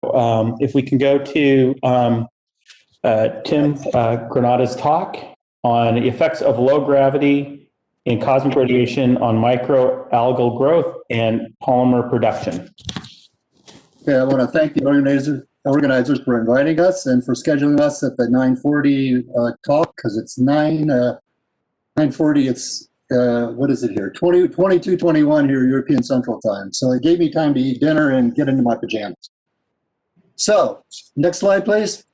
If we can go to Tim Granata's talk on the effects of low gravity and cosmic radiation on microalgal growth and polymer production. Okay, I want to thank the organizers for inviting us and for scheduling us at the 9:40 talk, because it's 9:40. It's what is it here? 22:21 here, European Central Time. So it gave me time to eat dinner and get into my pajamas. So next slide, please.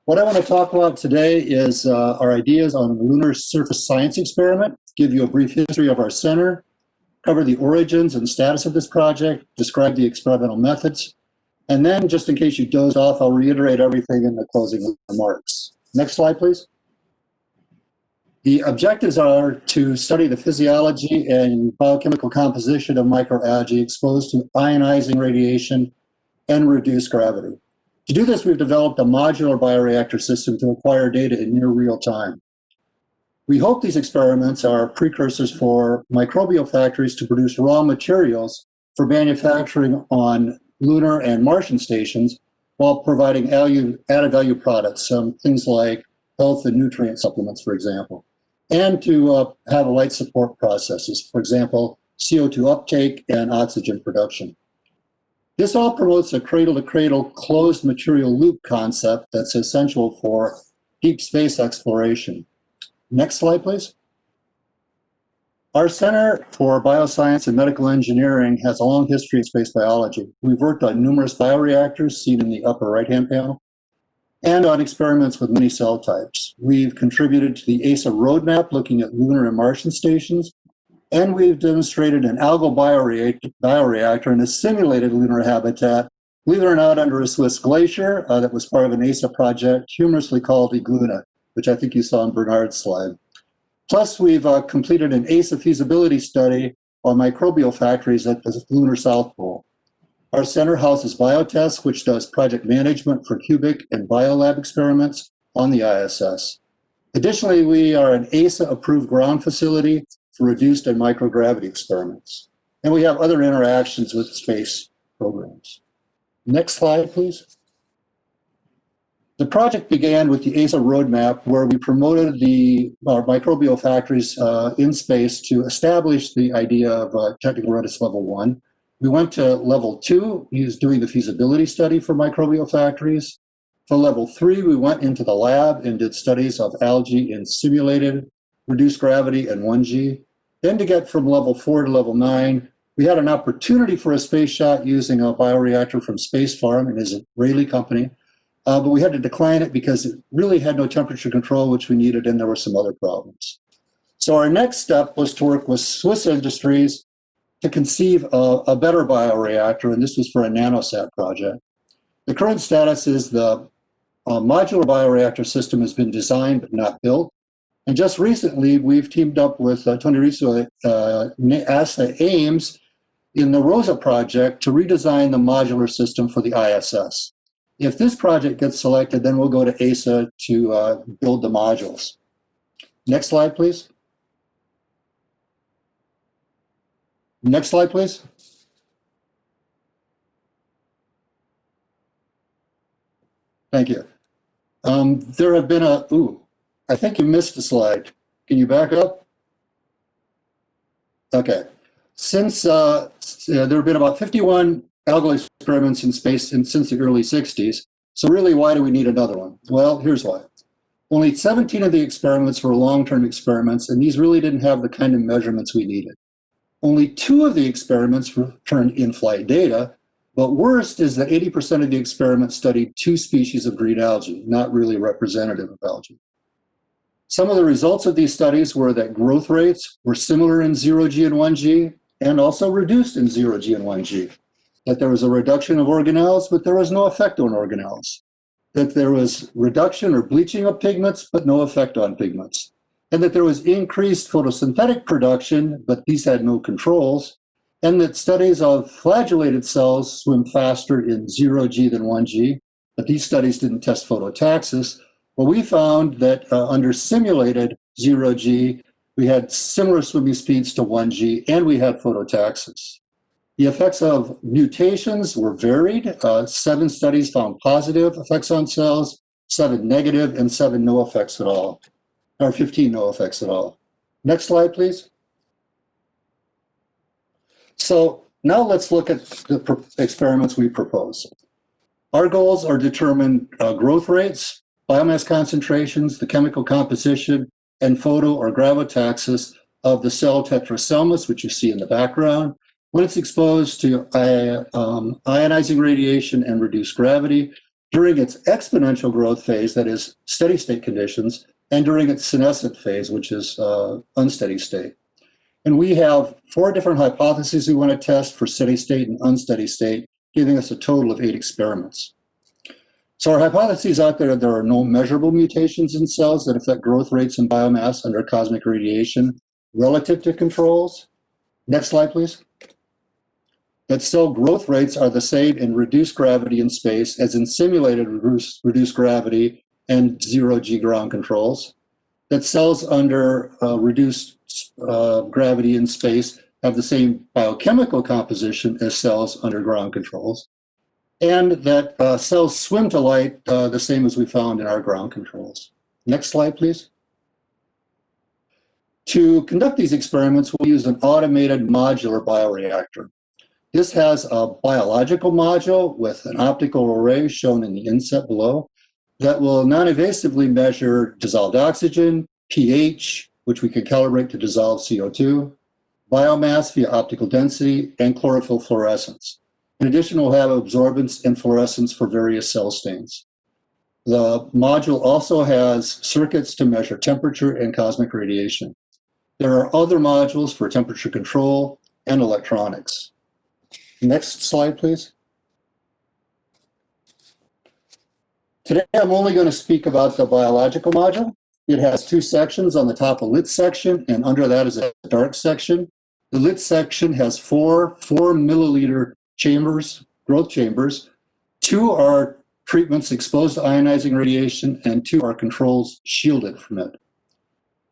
What I want to talk about today is our ideas on the lunar surface science experiment, give you a brief history of our center, cover the origins and status of this project, describe the experimental methods, and then, just in case you dozed off, I'll reiterate everything in the closing remarks. Next slide, please. The objectives are to study the physiology and biochemical composition of microalgae exposed to ionizing radiation and reduced gravity. To do this, we've developed a modular bioreactor system to acquire data in near real time. We hope these experiments are precursors for microbial factories to produce raw materials for manufacturing on lunar and Martian stations while providing added value products, things like health and nutrient supplements, for example, and to have light support processes, for example, CO2 uptake and oxygen production. This all promotes a cradle-to-cradle closed material loop concept that's essential for deep space exploration. Next slide, please. Our Center for Bioscience and Medical Engineering has a long history in space biology. We've worked on numerous bioreactors, seen in the upper right-hand panel, and on experiments with many cell types. We've contributed to the ESA roadmap looking at lunar and Martian stations, and we've demonstrated an algal bioreactor in a simulated lunar habitat, believe it or not, under a Swiss glacier that was part of an ESA project, humorously called Igluna, which I think you saw on Bernard's slide. Plus, we've completed an ESA feasibility study on microbial factories at the lunar South Pole. Our center houses Biotest, which does project management for cubic and biolab experiments on the ISS. Additionally, we are an ESA-approved ground facility for reduced and microgravity experiments. And we have other interactions with space programs. Next slide, please. The project began with the ESA roadmap, where we promoted our microbial factories in space to establish the idea of technical readiness level 1. We went to level 2, doing the feasibility study for microbial factories. For level 3, we went into the lab and did studies of algae in simulated reduced gravity and 1G. Then to get from level 4 to level 9, we had an opportunity for a space shot using a bioreactor from Space Farm, an Israeli company, but we had to decline it because it really had no temperature control, which we needed, and there were some other problems. So our next step was to work with Swiss Industries to conceive a better bioreactor, and this was for a nanosat project. The current status is the modular bioreactor system has been designed but not built. And just recently, we've teamed up with Tony Risso at NASA Ames in the ROSA project to redesign the modular system for the ISS. If this project gets selected, then we'll go to ESA to build the modules. Next slide, please. Next slide, please. Thank you. There have been I think you missed a slide. Can you back up? Okay. Since there have been about 51 algal experiments in space since the early 60s, so really, why do we need another one? Well, here's why. Only 17 of the experiments were long-term experiments, and these really didn't have the kind of measurements we needed. Only 2 of the experiments returned in-flight data, but worst is that 80% of the experiments studied 2 species of green algae, not really representative of algae. Some of the results of these studies were that growth rates were similar in 0G and 1G, and also reduced in 0G and 1G. That there was a reduction of organelles, but there was no effect on organelles. That there was reduction or bleaching of pigments, but no effect on pigments. And that there was increased photosynthetic production, but these had no controls. And that studies of flagellated cells swim faster in 0G than 1G, but these studies didn't test phototaxis. Well, we found that under simulated 0G, we had similar swimming speeds to 1G, and we had phototaxis. The effects of mutations were varied. 7 studies found positive effects on cells, 7 negative, and 7 no effects at all, or 15 no effects at all. Next slide, please. So now let's look at the experiments we propose. Our goals are to determine growth rates, biomass concentrations, the chemical composition, and photo or gravistasis of the cell tetracelmus, which you see in the background, when it's exposed to ionizing radiation and reduced gravity during its exponential growth phase, that is steady state conditions, and during its senescent phase, which is unsteady state. And we have 4 different hypotheses we want to test for steady state and unsteady state, giving us a total of 8 experiments. So our hypotheses out there are no measurable mutations in cells that affect growth rates and biomass under cosmic radiation relative to controls. Next slide, please. That cell growth rates are the same in reduced gravity in space as in simulated reduced gravity and zero-G ground controls. That cells under reduced gravity in space have the same biochemical composition as cells under ground controls, and that cells swim to light the same as we found in our ground controls. Next slide, please. To conduct these experiments, we'll use an automated modular bioreactor. This has a biological module with an optical array shown in the inset below that will non-invasively measure dissolved oxygen, pH, which we can calibrate to dissolve CO2, biomass via optical density, and chlorophyll fluorescence. In addition, we'll have absorbance and fluorescence for various cell stains. The module also has circuits to measure temperature and cosmic radiation. There are other modules for temperature control and electronics. Next slide, please. Today, I'm only going to speak about the biological module. It has 2 sections. On the top, a lit section, and under that is a dark section. The lit section has 4 milliliter chambers, growth chambers. 2 are treatments exposed to ionizing radiation, and 2 are controls shielded from it.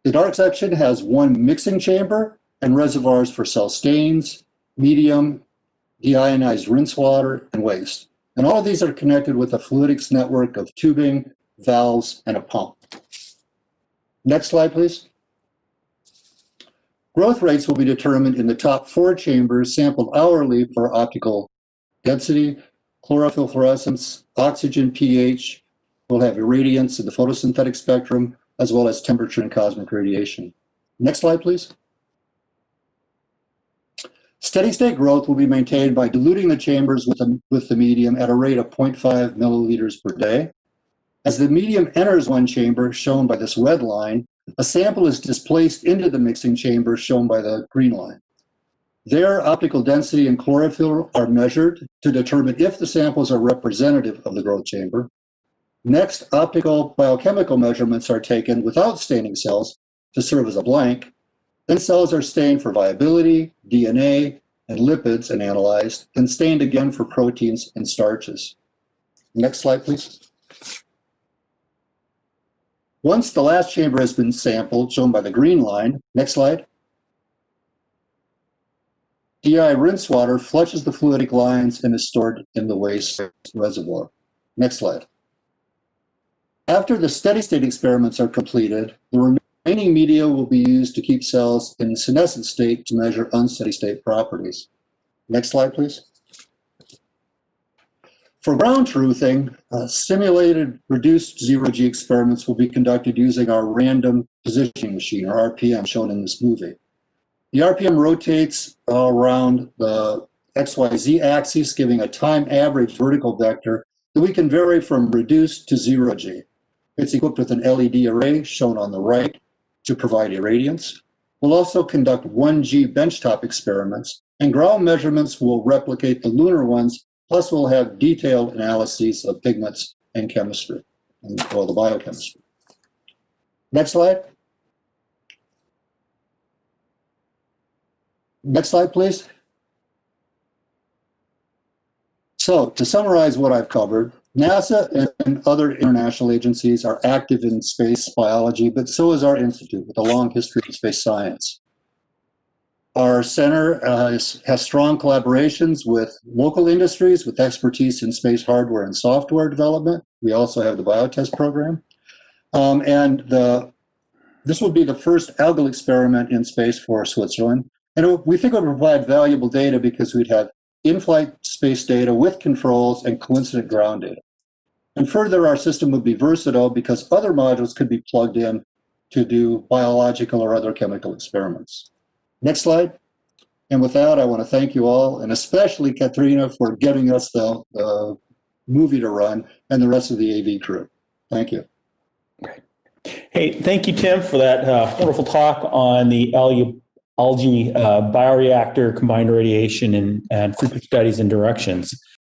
The dark section has 1 mixing chamber and reservoirs for cell stains, medium, deionized rinse water, and waste. And all of these are connected with a fluidics network of tubing, valves, and a pump. Next slide, please. Growth rates will be determined in the top 4 chambers sampled hourly for optical density, chlorophyll fluorescence, oxygen, pH. We'll have irradiance in the photosynthetic spectrum, as well as temperature and cosmic radiation. Next slide, please. Steady state growth will be maintained by diluting the chambers with the medium at a rate of 0.5 milliliters per day. As the medium enters one chamber, shown by this red line, a sample is displaced into the mixing chamber, shown by the green line. There, optical density and chlorophyll are measured to determine if the samples are representative of the growth chamber. Next, optical biochemical measurements are taken without staining cells to serve as a blank. Then cells are stained for viability, DNA, and lipids and analyzed, and stained again for proteins and starches. Next slide, please. Once the last chamber has been sampled, shown by the green line, next slide, DI rinse water flushes the fluidic lines and is stored in the waste reservoir. Next slide. After the steady state experiments are completed, the remaining media will be used to keep cells in senescent state to measure unsteady state properties. Next slide, please. For ground truthing, simulated reduced zero-G experiments will be conducted using our random positioning machine, or RPM, shown in this movie. The RPM rotates around the XYZ axis, giving a time average vertical vector that we can vary from reduced to zero-G. It's equipped with an LED array, shown on the right, to provide irradiance. We'll also conduct 1G benchtop experiments, and ground measurements will replicate the lunar ones. Plus, we'll have detailed analyses of pigments and chemistry, well, the biochemistry. Next slide. Next slide, please. So, to summarize what I've covered, NASA and other international agencies are active in space biology, but so is our institute with a long history of space science. Our center has strong collaborations with local industries with expertise in space hardware and software development. We also have the biotest program. This will be the first algal experiment in space for Switzerland. And we think it would provide valuable data because we'd have in-flight space data with controls and coincident ground data. And further, our system would be versatile because other modules could be plugged in to do biological or other chemical experiments. Next slide. And with that, I want to thank you all, and especially Katrina for giving us the movie to run and the rest of the AV crew. Thank you. Hey, thank you, Tim, for that wonderful talk on the algae bioreactor, combined radiation, and future studies and directions.